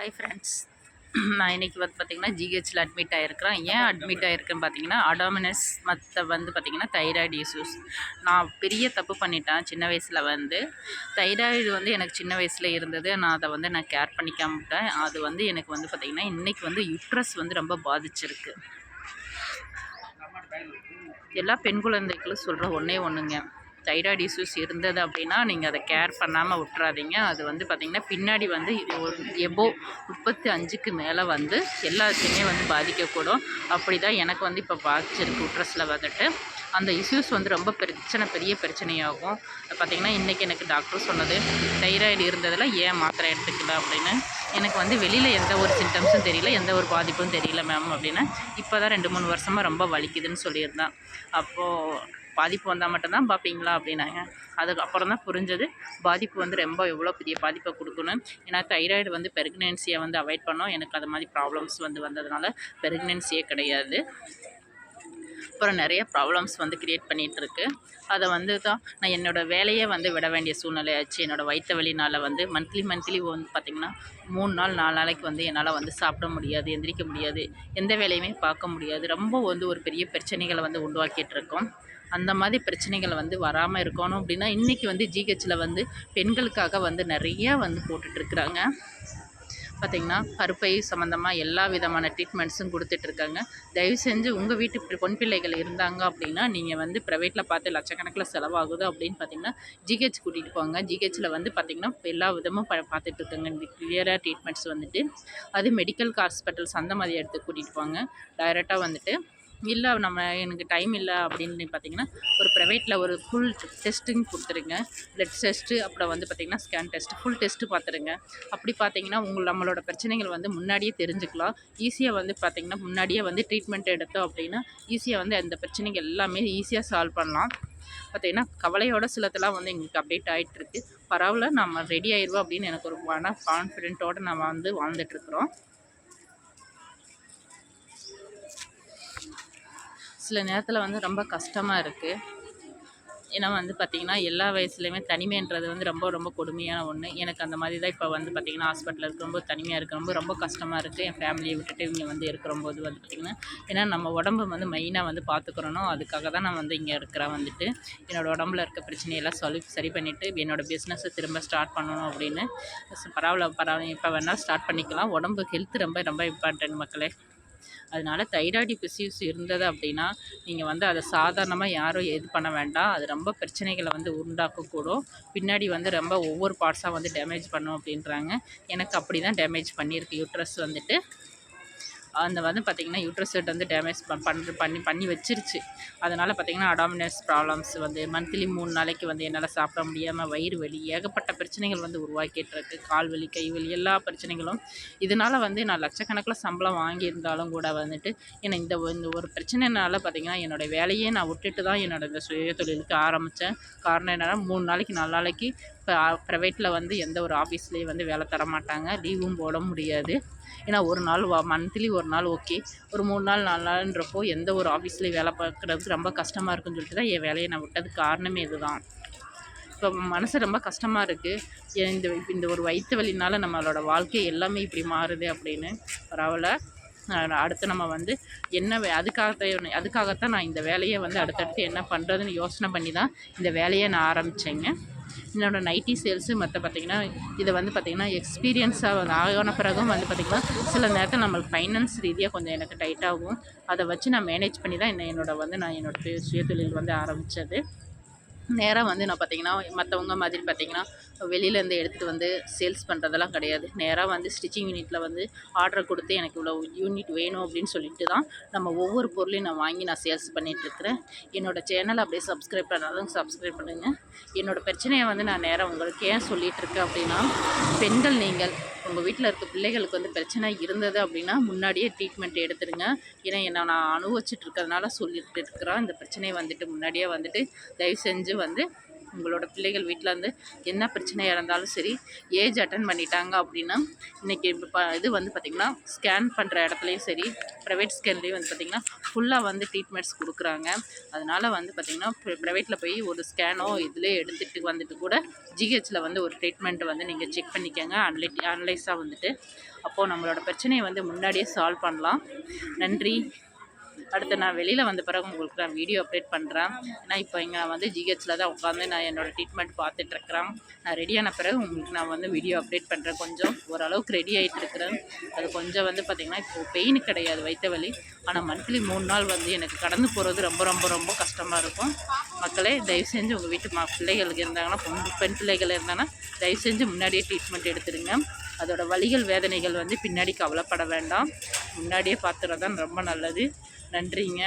Hi friends. நான் இன்றைக்கி வந்து பார்த்திங்கன்னா ஜிஹெச்சில் அட்மிட் ஆகிருக்கிறேன். ஏன் அட்மிட் ஆகிருக்கேன்னு பார்த்தீங்கன்னா அடாமினஸ் மற்ற வந்து பார்த்திங்கன்னா தைராய்டு இஷ்யூஸ். நான் பெரிய தப்பு பண்ணிட்டேன் சின்ன வயசில். வந்து தைராய்டு வந்து எனக்கு சின்ன வயசில் இருந்தது. நான் அதை வந்து நான் கேர் பண்ணிக்காம விட்டேன். அது வந்து எனக்கு வந்து பார்த்திங்கன்னா இன்றைக்கி வந்து யுட்ரஸ் வந்து ரொம்ப பாதிச்சிருக்கு. எல்லா பெண் குழந்தைகளும் சொல்கிற ஒன்றே ஒன்றுங்க, தைராய்டு இஷ்யூஸ் இருந்தது அப்படின்னா நீங்கள் அதை கேர் பண்ணாமல் விட்டுறாதீங்க. அது வந்து பார்த்திங்கன்னா பின்னாடி வந்து ஒரு எபோ 35க்கு மேலே வந்து எல்லாத்தையுமே வந்து பாதிக்கக்கூடும். அப்படி தான் எனக்கு வந்து இப்போ பாதிச்சிருக்கு. யுட்ரஸில் வந்துட்டு அந்த இஷ்யூஸ் வந்து ரொம்ப பெரிய பிரச்சனையாகும். பார்த்திங்கன்னா இன்றைக்கி எனக்கு டாக்டர் சொன்னது, தைராய்டு இருந்ததில் ஏன் மாத்திரை எடுத்துக்கல அப்படின்னு. எனக்கு வந்து வெளியில் எந்த ஒரு சிம்டம்ஸும் தெரியல, எந்த ஒரு பாதிப்பும் தெரியல மேம் அப்படின்னு. இப்போ தான் 2-3 வருஷமாக ரொம்ப வலிக்குதுன்னு சொல்லியிருந்தேன். அப்போது பாதிப்பு வந்தால் மட்டும்தான் பார்ப்பீங்களா அப்படின்னாங்க. அதுக்கப்புறம் தான் புரிஞ்சது பாதிப்பு வந்து ரொம்ப எவ்வளோ பெரிய பாதிப்பை கொடுக்கணும். ஏன்னா தைராய்டு வந்து ப்ரெக்னென்சியை வந்து அவாய்ட் பண்ணோம். எனக்கு அது மாதிரி ப்ராப்ளம்ஸ் வந்து வந்ததுனால ப்ரெக்னென்சியே கிடையாது. அப்புறம் நிறைய ப்ராப்ளம்ஸ் வந்து க்ரியேட் பண்ணிகிட்ருக்கு. அதை வந்து தான் நான் என்னோடய வேலையே வந்து விட வேண்டிய சூழ்நிலை ஆச்சு. என்னோடய வயிற்று வலினால் வந்து மந்த்லி வந்து பார்த்திங்கன்னா 3 நாள் 4 நாளைக்கு வந்து என்னால் வந்து சாப்பிட முடியாது, எந்திரிக்க முடியாது, எந்த வேலையுமே பார்க்க முடியாது. ரொம்ப வந்து ஒரு பெரிய பிரச்சனைகளை வந்து உருவாக்கிட்டுருக்கோம். அந்த மாதிரி பிரச்சனைகளை வந்து வராமல் இருக்கணும் அப்படின்னா இன்றைக்கி வந்து ஜிஹெச்சில் வந்து பெண்களுக்காக வந்து நிறையா வந்து போட்டுட்ருக்குறாங்க. பார்த்திங்கன்னா கருப்பை சம்மந்தமாக எல்லா விதமான ட்ரீட்மெண்ட்ஸும் கொடுத்துட்ருக்காங்க. தயவு செஞ்சு உங்கள் வீட்டு பொன் பிள்ளைகள் இருந்தாங்க அப்படின்னா நீங்கள் வந்து ப்ரைவேட்டில் பார்த்து லட்சக்கணக்கில் செலவாகுது அப்படின்னு பார்த்திங்கன்னா ஜிஹெச் கூட்டிகிட்டு போங்க. ஜிஹெச்சில் வந்து பார்த்திங்கன்னா எல்லா விதமும் பார்த்துட்ருக்காங்க. கிளியராக ட்ரீட்மெண்ட்ஸ் வந்துட்டு அது மெடிக்கல் ஹாஸ்பிட்டல்ஸ் அந்த மாதிரி இடத்துக்கு கூட்டிகிட்டு போங்க. டைரெக்டாக வந்துட்டு இல்லை எனக்கு டைம் இல்லை அப்படின்னு பார்த்திங்கன்னா ஒரு ப்ரைவேட்டில் ஒரு ஃபுல் டெஸ்ட்டுங்க கொடுத்துருங்க. பிளட் டெஸ்ட்டு, அப்புறம் வந்து பார்த்திங்கன்னா ஸ்கேன் டெஸ்ட்டு, ஃபுல் டெஸ்ட்டு பார்த்துருங்க. அப்படி பார்த்திங்கன்னா நம்மளோட பிரச்சனைகள் வந்து முன்னாடியே தெரிஞ்சுக்கலாம். ஈஸியாக வந்து பார்த்திங்கன்னா முன்னாடியே வந்து ட்ரீட்மெண்ட் எடுத்தோம் அப்படின்னா ஈஸியாக வந்து அந்த பிரச்சனைகள் எல்லாமே ஈஸியாக சால்வ் பண்ணலாம். பார்த்திங்கன்னா கவலையோட சிலத்தெல்லாம் வந்து எங்களுக்கு அப்டேட் ஆகிட்டுருக்கு. பரவாயில்ல, நம்ம ரெடி ஆயிடுவோம் அப்படின்னு எனக்கு ஒரு கான்ஃபிடென்ட்டோடு நம்ம வந்து வாழ்ந்துட்டுருக்குறோம். சில நேரத்தில் வந்து ரொம்ப கஷ்டமாக இருக்குது. ஏன்னா வந்து பார்த்திங்கன்னா எல்லா வயசுலையுமே தனிமைன்றது வந்து ரொம்ப ரொம்ப கொடுமையான ஒன்று. எனக்கு அந்த மாதிரி தான் இப்போ வந்து பார்த்திங்கன்னா ஹாஸ்பிட்டலில் இருக்கும்போது தனிமையாக இருக்கிறம்போது ரொம்ப கஷ்டமாக இருக்குது. என் ஃபேமிலியை விட்டுட்டு இங்கே வந்து இருக்கிறம்போது வந்து பார்த்திங்கன்னா, ஏன்னா நம்ம உடம்பு வந்து மெயினாக வந்து பார்த்துக்கிறணும். அதுக்காக தான் நான் வந்து இங்கே இருக்கிறேன். வந்துட்டு என்னோடய உடம்புல இருக்க பிரச்சனையெல்லாம் சரி பண்ணிவிட்டு என்னோடய பிஸ்னஸை திரும்ப ஸ்டார்ட் பண்ணணும் அப்படின்னு. பரவாயில்ல இப்போ வேணால் ஸ்டார்ட் பண்ணிக்கலாம். உடம்பு ஹெல்த் ரொம்ப ரொம்ப இம்பார்ட்டன்ட் மக்களே. அதனால் தைராய்டு இஷ்யூஸ் இருந்தது அப்படின்னா நீங்கள் வந்து அதை சாதாரணமாக யாரும் இது பண்ண வேண்டாம். அது ரொம்ப பிரச்சனைகளை வந்து உண்டாக்கக்கூடும். பின்னாடி வந்து ரொம்ப ஒவ்வொரு பார்ட்ஸாக வந்து டேமேஜ் பண்ணும் அப்படின்றாங்க. எனக்கு அப்படி தான் டேமேஜ் பண்ணியிருக்கு யூட்ரஸ் வந்துட்டு. அந்த வந்து பார்த்திங்கன்னா யூட்ரஸ் வந்து டேமேஜ் பண்ணி வச்சிருச்சு. அதனால் பார்த்திங்கன்னா அடாமினஸ் ப்ராப்ளம்ஸ் வந்து மந்த்லி 3 நாளைக்கு வந்து என்னால் சாப்பிட முடியாமல் வயிறு வலி, ஏகப்பட்ட பிரச்சனைகள் வந்து உருவாக்கிட்டுருக்கு. கால் வலி, கை வலி, எல்லா பிரச்சனைகளும். இதனால் வந்து நான் லட்சக்கணக்கில் சம்பளம் வாங்கியிருந்தாலும் கூட வந்துட்டு ஏன்னா இந்த ஒரு பிரச்சனைனால பார்த்திங்கன்னா என்னோடய வேலையே நான் விட்டுட்டு தான் என்னோடய இந்த சுய தொழிலுக்கு ஆரம்பித்தேன். காரணம் என்னென்னா 3 நாளைக்கு 4 நாளைக்கு இப்போ ப்ரைவேட்டில் வந்து எந்த ஒரு ஆஃபீஸ்லேயும் வந்து வேலை தர மாட்டாங்க. லீவும் போட முடியாது. ஏன்னா ஒரு நாள் மந்த்லி ஒரு நாள் ஓகே, ஒரு 3 நாள் 4 நாள்ன்றப்போ எந்த ஒரு ஆஃபீஸ்லேயும் வேலை பார்க்குறதுக்கு ரொம்ப கஷ்டமாக இருக்குன்னு சொல்லிட்டு தான் என் வேலையை நான் விட்டதுக்கு காரணமே இதுதான். இப்போ மனசு ரொம்ப கஷ்டமாக இருக்குது. இந்த ஒரு வயிற்று வலினால் நம்மளோட வாழ்க்கை எல்லாமே இப்படி மாறுது அப்படின்னு. பரவாயில்ல, அடுத்து நம்ம வந்து என்ன அதுக்காகத்தான் நான் இந்த வேலையை வந்து அடுத்தடுத்து என்ன பண்ணுறதுன்னு யோசனை பண்ணி தான் இந்த வேலையை நான் ஆரம்பித்தேங்க. என்னோடய நைட்டி சேல்ஸு மற்ற பார்த்திங்கன்னா இதை வந்து பார்த்திங்கன்னா எக்ஸ்பீரியன்ஸாக ஆன பிறகும் வந்து பார்த்திங்கன்னா சில நேரத்தில் நம்மளுக்கு ஃபைனான்ஸ் ரீதியாக கொஞ்சம் எனக்கு டைட்டாகும். அதை வச்சு நான் மேனேஜ் பண்ணி தான் என்னோடய சுயதொழில் வந்து ஆரம்பித்தது. நேராக வந்து நான் பார்த்திங்கன்னா மற்றவங்க மாதிரி பார்த்திங்கன்னா வெளியிலேருந்து எடுத்துகிட்டு வந்து சேல்ஸ் பண்ணுறதெல்லாம் கிடையாது. நேராக வந்து ஸ்டிச்சிங் யூனிட்டில் வந்து ஆர்டர் கொடுத்து எனக்கு இவ்வளோ யூனிட் வேணும் அப்படின்னு சொல்லிட்டு தான் நம்ம ஒவ்வொரு பொருளையும் நான் வாங்கி நான் சேல்ஸ் பண்ணிகிட்ருக்கிறேன். என்னோடய சேனலை அப்படியே சப்ஸ்கிரைப் பண்ணாலும் சப்ஸ்கிரைப் பண்ணுங்கள். என்னோடய பிரச்சனையை வந்து நான் நேராக உங்களுக்கு ஏன் சொல்லிகிட்ருக்கேன் அப்படின்னா, பெண்கள் நீங்கள் உங்கள் வீட்டில் இருக்க பிள்ளைகளுக்கு வந்து பிரச்சனை இருந்தது அப்படின்னா முன்னாடியே ட்ரீட்மெண்ட் எடுத்துடுங்க. ஏன்னா நான் அனுபவிச்சுட்டு இருக்கிறதுனால சொல்லிட்டு இருக்கிறேன். இந்த பிரச்சனையை வந்துட்டு முன்னாடியே வந்துட்டு தயவு செஞ்சு வந்து உங்களோட பிள்ளைகள் வீட்டில் வந்து என்ன பிரச்சனையாக இருந்தாலும் சரி, ஏஜ் அட்டன் பண்ணிட்டாங்க அப்படின்னா, இன்றைக்கி இது வந்து பார்த்திங்கன்னா ஸ்கேன் பண்ணுற இடத்துலையும் சரி, ப்ரைவேட் ஸ்கேன்லேயும் வந்து பார்த்திங்கன்னா ஃபுல்லாக வந்து ட்ரீட்மெண்ட்ஸ் கொடுக்குறாங்க. அதனால் வந்து பார்த்திங்கன்னா ப்ரைவேட்டில் போய் ஒரு ஸ்கேனோ இதிலே எடுத்துகிட்டு வந்துட்டு கூட ஜிஹெச்சில் வந்து ஒரு ட்ரீட்மெண்ட் வந்து நீங்கள் செக் பண்ணிக்கோங்க. அனலைஸாக வந்துட்டு அப்போது நம்மளோட பிரச்சனையை வந்து முன்னாடியே சால்வ் பண்ணலாம். நன்றி. அடுத்து நான் வெளியில் வந்த பிறகு உங்களுக்கு நான் வீடியோ அப்டேட் பண்ணுறேன். ஏன்னா இப்போ இங்கே நான் வந்து ஜிஹெச்சில் தான் உட்காந்து நான் என்னோடய ட்ரீட்மெண்ட் பார்த்துட்ருக்குறேன். நான் ரெடியான பிறகு உங்களுக்கு நான் வந்து வீடியோ அப்டேட் பண்ணுறேன். கொஞ்சம் ஓரளவுக்கு ரெடி ஆகிட்டுருக்குறேன். அது கொஞ்சம் வந்து பார்த்திங்கன்னா இப்போது பெயின் கிடையாது, வயிற்று வலி. ஆனால் மந்த்லி 3 நாள் வந்து எனக்கு கடந்து போகிறது ரொம்ப ரொம்ப ரொம்ப கஷ்டமாக இருக்கும். மக்களே, தயவு செஞ்சு உங்கள் வீட்டு பிள்ளைகளுக்கு இருந்தாங்கன்னா, பெண் பிள்ளைகள் இருந்தாங்கன்னா தயவு செஞ்சு முன்னாடியே ட்ரீட்மெண்ட் எடுத்துடுங்க. அதோட வலிகள் வேதனைகள் வந்து பின்னாடி கவலைப்பட வேண்டாம். முன்னாடியே பார்த்துறது தான் ரொம்ப நல்லது. நன்றிங்க.